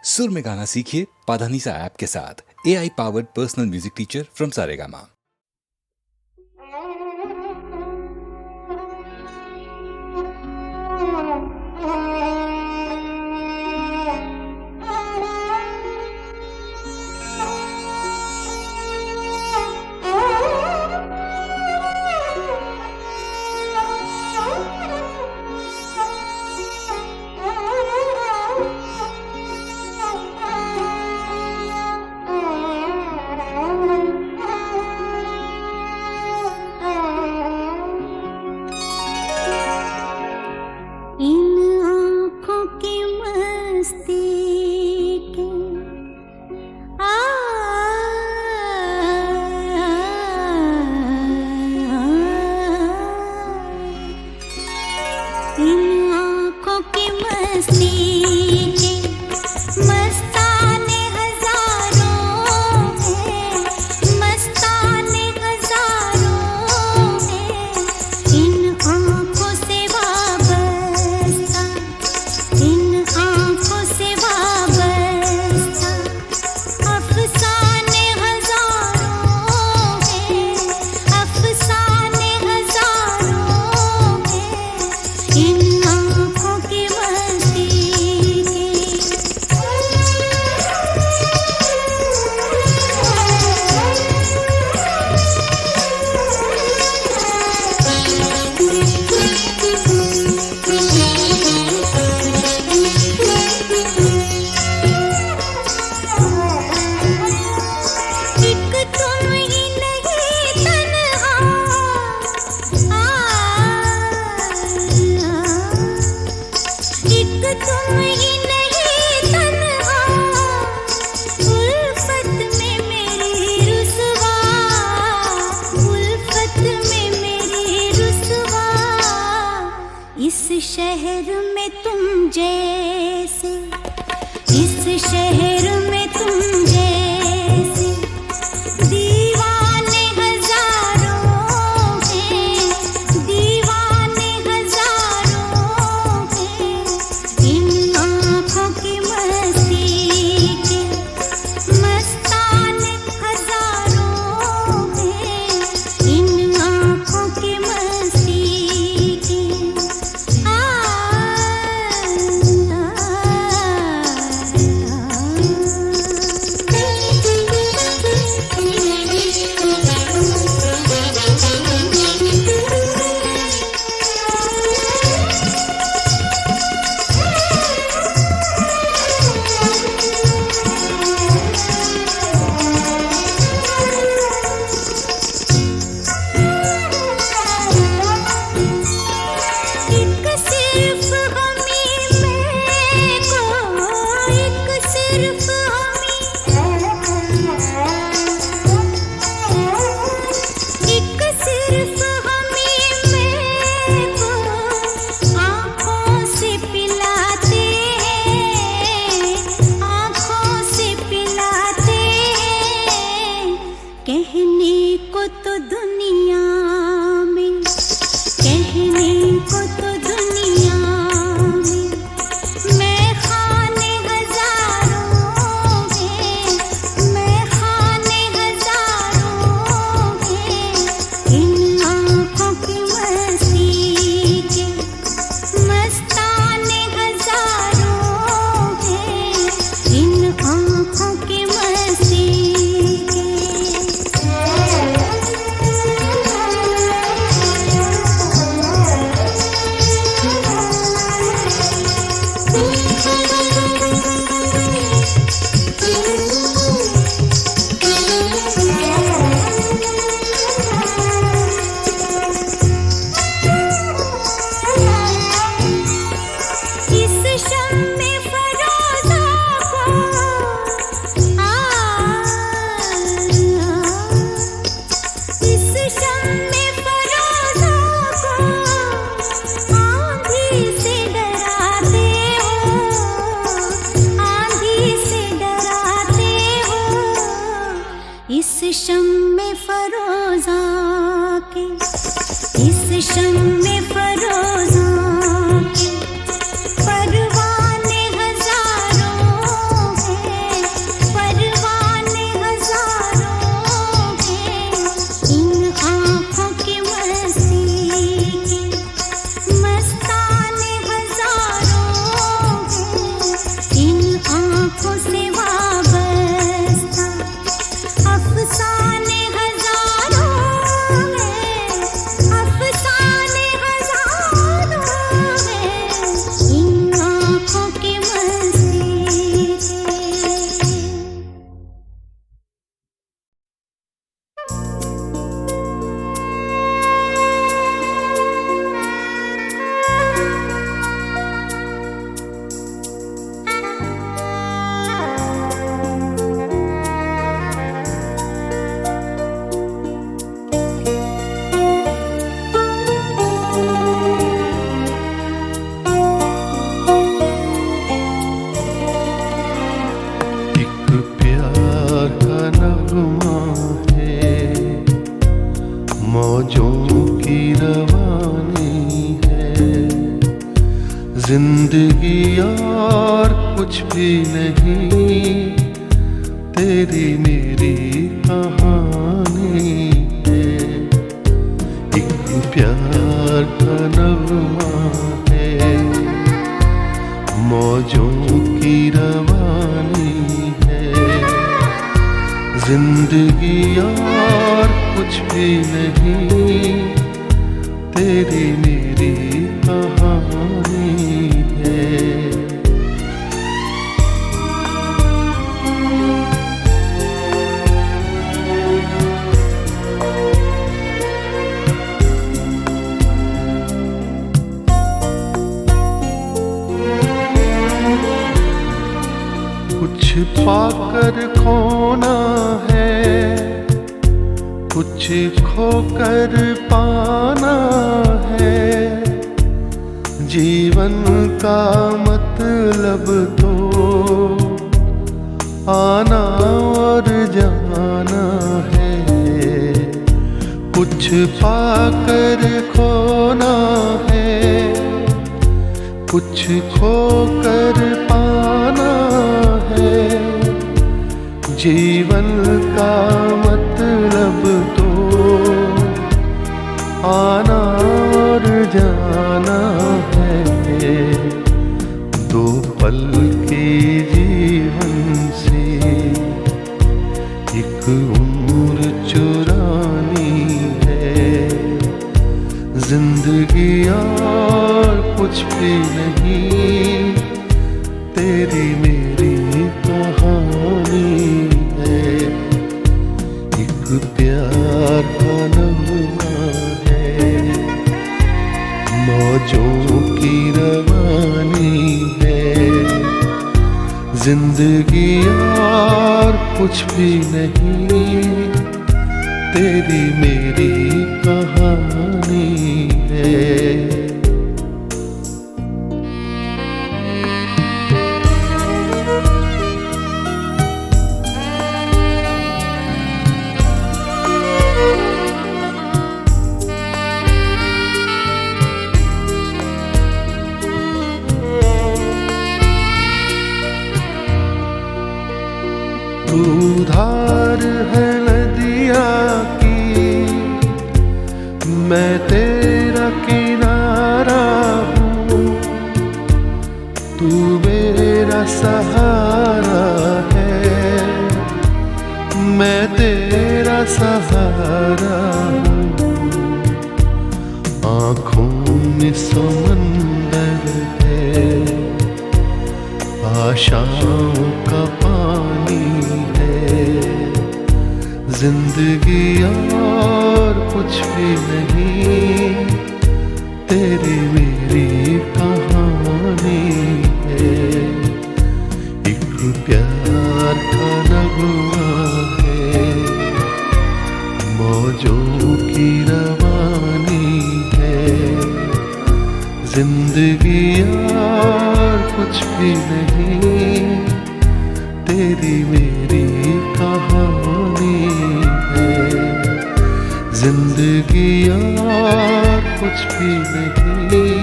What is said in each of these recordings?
सुर में गाना सीखिए पाधानीसा ऐप के साथ। AI powered personal music teacher from Saregama. आँखों से वाबस्ता अफसाने हजारों हैं, अफसाने हजारों हैं, इन आँखों के मस्ती से। जिंदगी और कुछ भी नहीं, तेरी मेरी कहानी है। एक प्यार का नगमा है, मौजों की रवानी है। जिंदगी और कुछ भी नहीं, तेरी मेरी कहानी है। कुछ पाकर खोना है, कुछ खोकर पाना है। जीवन का मतलब तो आना और जाना है। कुछ पाकर खोना है, कुछ खोकर पाना है। जीवन का मतलब तो आना और जाना है। दो पल के जीवन से एक उम्र चुरानी है। जिंदगी और कुछ भी नहीं, तेरी मेरी कहानी है। एक प्यार का नगमा है, मौजों की रवानी है। जिंदगी और कुछ भी नहीं, तेरी मेरी कहानी है। तू धार है नदिया की, मैं तेरा किनारा हूँ। तू मेरा सहारा है, मैं तेरा सहारा हूँ। आँखों में समंदर है, आशाओं का पानी है। जिंदगी और कुछ भी नहीं, तेरी मेरी कहानी है। एक प्यार का नगमा है, मौजों की रवानी है। जिंदगी और कुछ भी नहीं, तेरी मेरी कहानी है। जिंदगी और कुछ भी नहीं,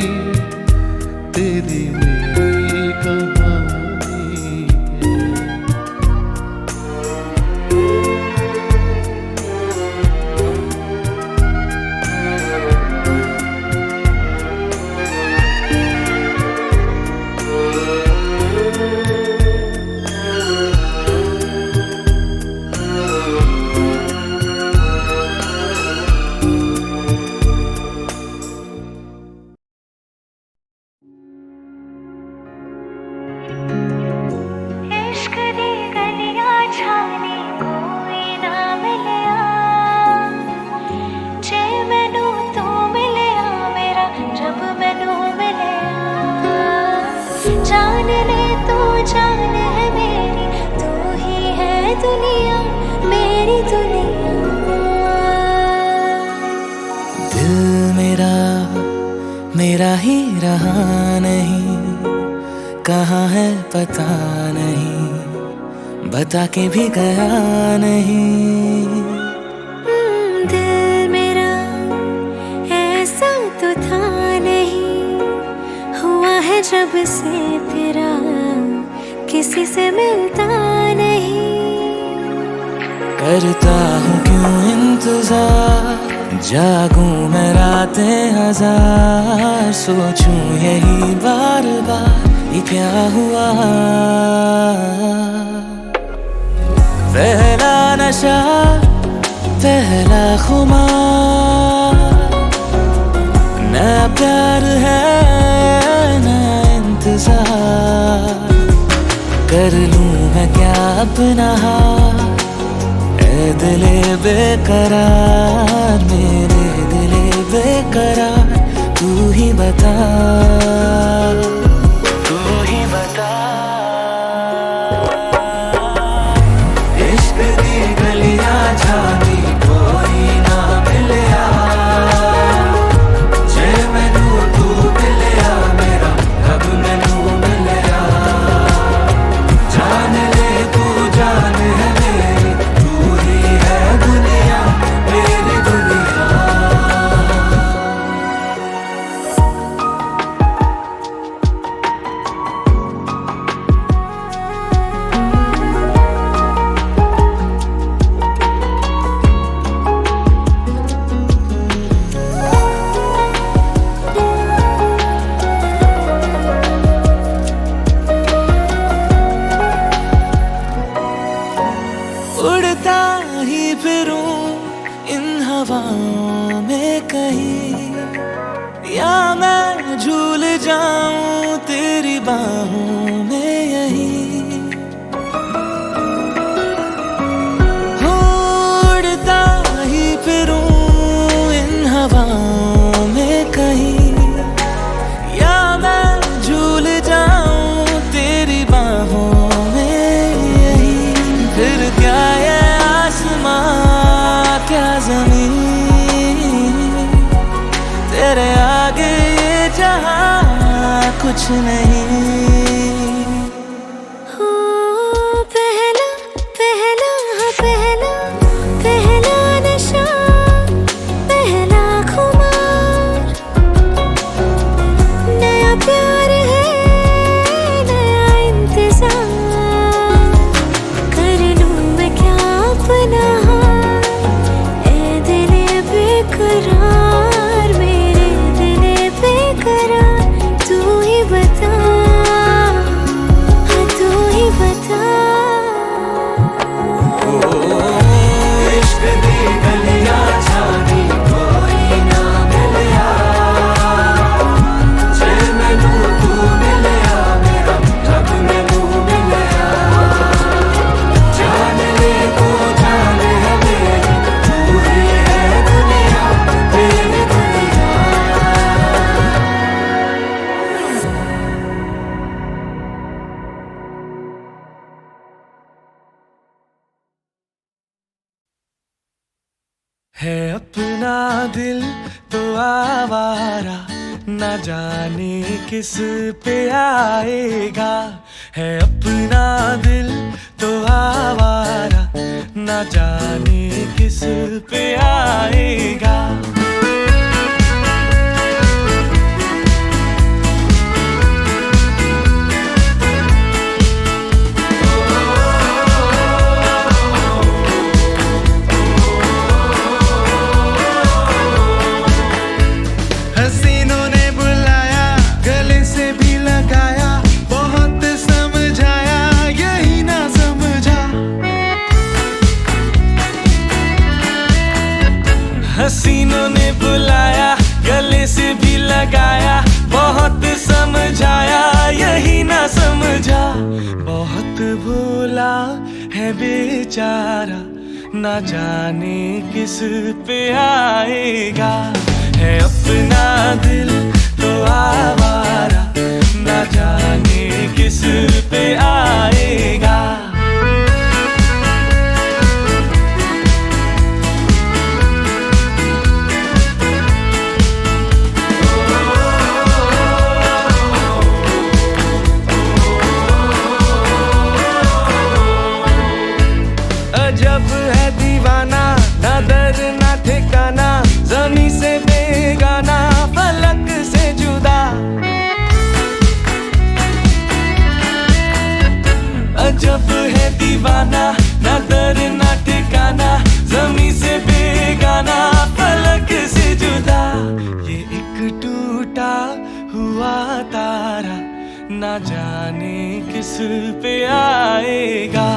तेरी मेरी कहानी है। बता के भी गया नहीं। दिल मेरा ऐसा तो था नहीं, हुआ है जब से तेरा किसी से मिलता नहीं। करता हूँ क्यों इंतजार, जागूं मैं रातें हजार, सोचूं यही बार बार ये क्या हुआ। पहला नशा पहला खुमार, नया प्यार है नया इंतजार, कर लूं मैं क्या अपना हाथ। ऐ दिले बेकरार मेरे दिले बेकरार, तू ही बता तू ही बता। इश्क दी गलियां जानी कोई ना मिलया, जे मैनू तू मिलया मेरा रब मैनू मिलया। जान ले तू जान है मेरी, तू ही है दुनिया मेरी दुनिया। उड़ता ही फिरूं इन हवाओं में कहीं, या मैं झूल जाऊं तेरी बाहों में यहीं। उड़ता ही फिरूं इन हवाओं में कहीं, या मैं झूल जाऊं तेरी बाहों में यहीं। फिर क्या ये आसमां क्या जमीन, तेरे आगे ये जहां कुछ नहीं। हो पहला पहला पहला पहला नशा पहला खुमार, नया प्यार है नया इंतजार, कर लूं मैं क्या अपना हाथ। ऐ दिले बेकरार मेरे दिले बेकरार, तू ही बता हाँ तू ही बता। इश्क दी गलियां जानी कोई ना मिलया, जे मैनू तू मिलया मेरा रब मैनू मिलया। जान ले तू जान है मेरी, तू ही है दुनिया मेरी दुनिया। है अपना दिल तो आवारा, ना जाने किस पे आएगा। है अपना दिल तो आवारा, ना जाने किस पे आएगा। हसीनों ने बुलाया गले से भी लगाया, बहुत समझाया यही ना समझा। हसीनों ने बुलाया गले से भी लगाया, बहुत समझाया यही ना समझा। बहुत भूला है बेचारा, ना जाने किस पे आएगा। है अपना दिल तो आवारा, ना जाने किस पे आएगा। अजब है दीवाना, ना दर ना ठिकाना, जमी से बेगाना, फलक से जुदा। अजब है दीवाना, ना दर ना ठिकाना, जमी से बेगाना, फलक से जुदा। ये एक टूटा हुआ तारा ना जाने किस पे आएगा,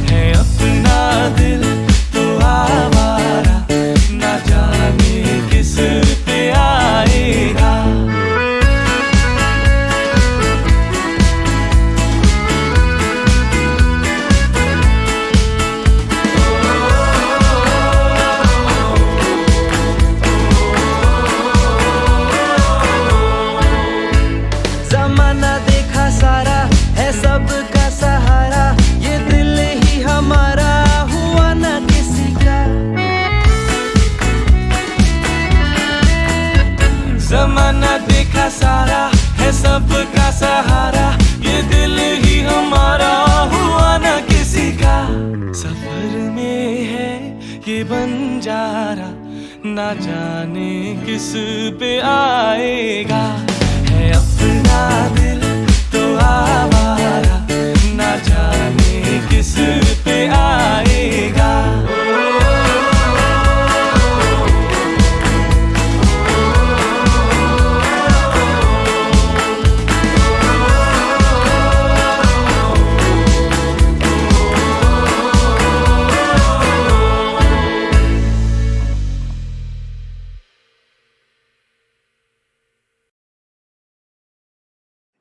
है अपना दिल तो आवारा, ना जाने किस पे आएगा। जमाना देखा सारा है सबका सहारा, ये दिल ही हमारा हुआ ना किसी का। जमाना देखा सारा है सबका सहारा, ये दिल ही हमारा हुआ ना किसी का। सफर में है ये बंजारा, ना जाने किस पे आएगा, है अपना दिल तो आवारा, ना जाने किस पे आएगा।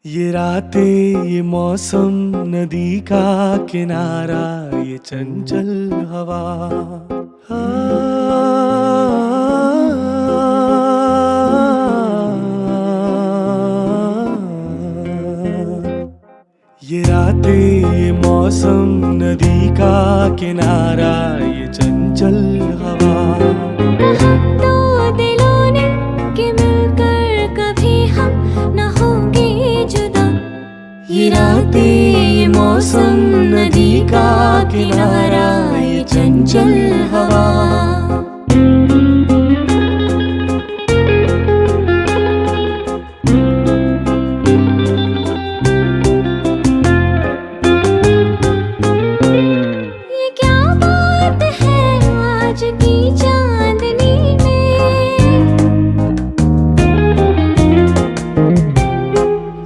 ये रातें, ये मौसम, नदी का किनारा, ये चंचल हवा, ये रातें, ये मौसम, नदी का किनारा, ये चंचल हवा। दो दिलों ने कि मिलकर कभी हम न होंगे जुदा। ये रातें, ये मौसम, नदी का किनारा, ये चंचल हवा। ये क्या बात है आज की चांदनी में,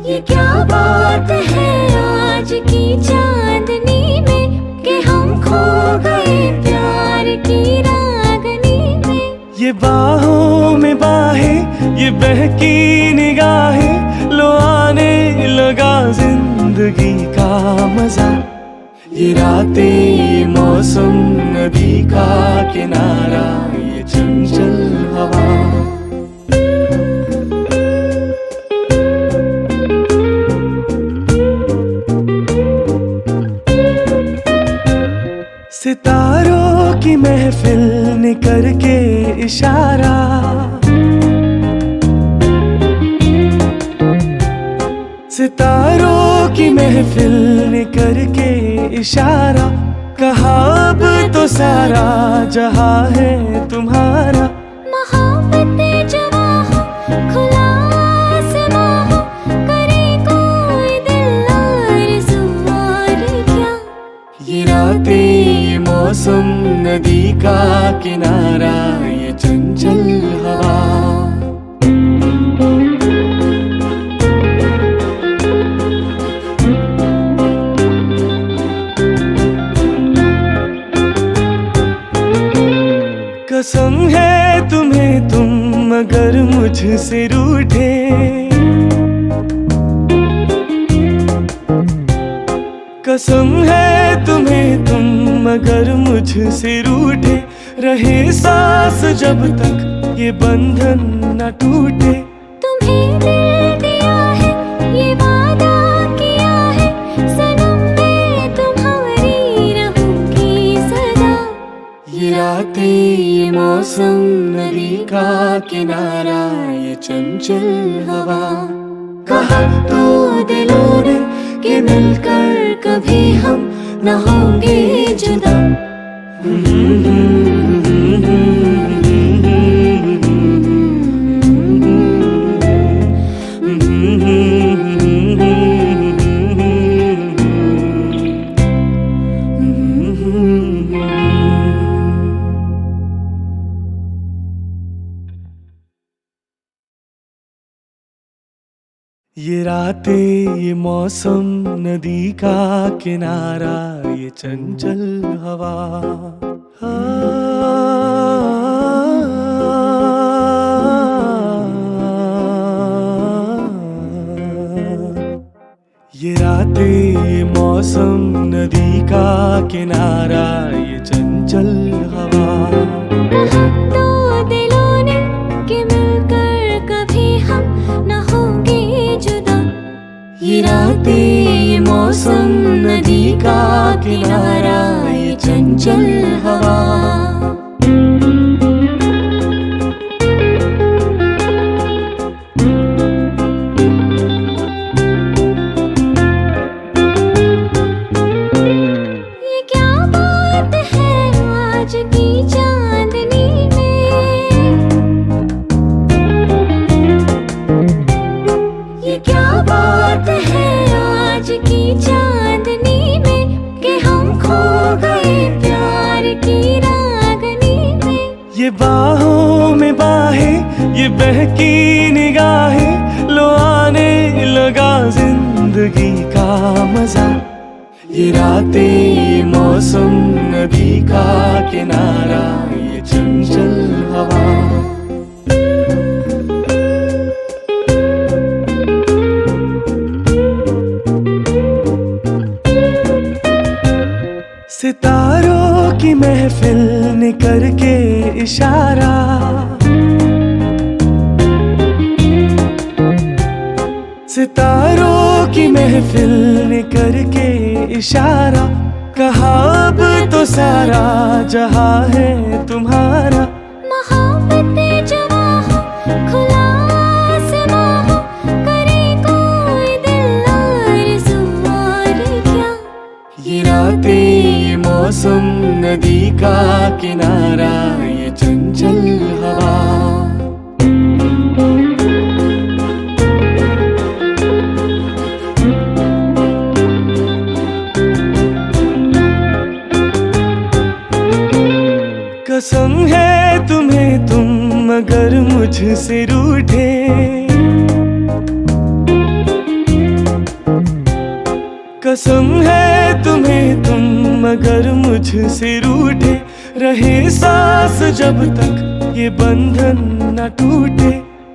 ये क्या बात है आज की चांदनी में, कि हम खो गए प्यार की रागनी में। ये बाहों में बाहें, ये बहकी निगाहें, लो आने लगा जिंदगी का मजा। ये रातें, ये मौसम, नदी का किनारा, ये चंचल हवा। सितारों की महफिल ने करके इशारा, सितारों की महफिल ने करके इशारा, कहा अब तो सारा जहां है तुम्हारा। मोहब्बतें जवां हो, खुला आसमां हो, करे कोई दिल आरज़ू और क्या। ये रातें, ये मौसम, नदी का किनारा, ये चंचल हवा। कसम है तुम्हें तुम अगर मुझसे रूठे, कसम है तुम्हें तुम अगर मुझसे रूठे, रहे सांस जब तक ये बंधन न टूटे। तुम्हें दिल दिया है, ये वादा किया है, सनम मैं तुम्हारी रहूंगी सदा। ये रातें, ये मौसम, नदी का किनारा, ये चंचल हवा। कहा तो दिलों ने कि मिलकर कभी हम न होंगे जुदा। ये रातें, ये मौसम, नदी का किनारा, ये चंचल हवा, ये रातें, ये मौसम, नदी का किनारा, ये चंचल हवा, दो दिलों ने कि मिलकर कभी हम न होंगे जुदा। ये रातें, ये मौसम, नदी का किनारा, ये चंचल हवा, ये क्या बात है आज की चांदनी में, ये क्या बात है आज की चांदनी में कि हम खो गए प्यार की रागनी में। ये बाहों में बाहें, ये बहकी निगाहें, लो आने लगा जिंदगी का मजा। ये रातें, ये मौसम, नदी का किनारा, ये चंचल हवा, सितारों की महफिल ने करके इशारा, सितारों की महफिल ने करके इशारा, कहा अब तो सारा जहां है तुम्हारा। मोहब्बतें जवां हो, खुला आसमां हो, करे कोई दिल आरज़ू और क्या। ये रातें, ये मौसम, नदी का किनारा, ये चंचल हवा, कसम है तुम्हें तुम अगर मुझसे रूठे, कसम है तुम्हें तुम अगर मुझसे रूठे, रहे सांस जब तक ये बंधन न टूटे।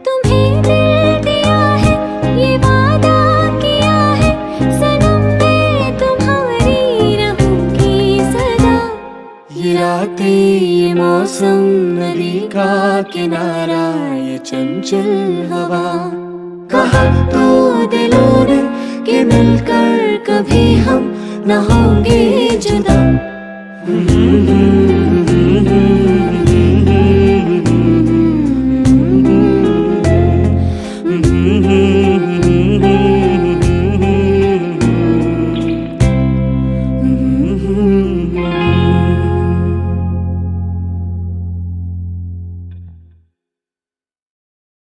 तुम्हें दिल दिया है, ये वादा किया है, सनम मैं तुम्हारी रहूंगी सदा। ये रातें, ये मौसम, नदी का किनारा, ये चंचल हवा, कहा तो दिलों ने कि मिलकर कभी हम न होंगे जुदा।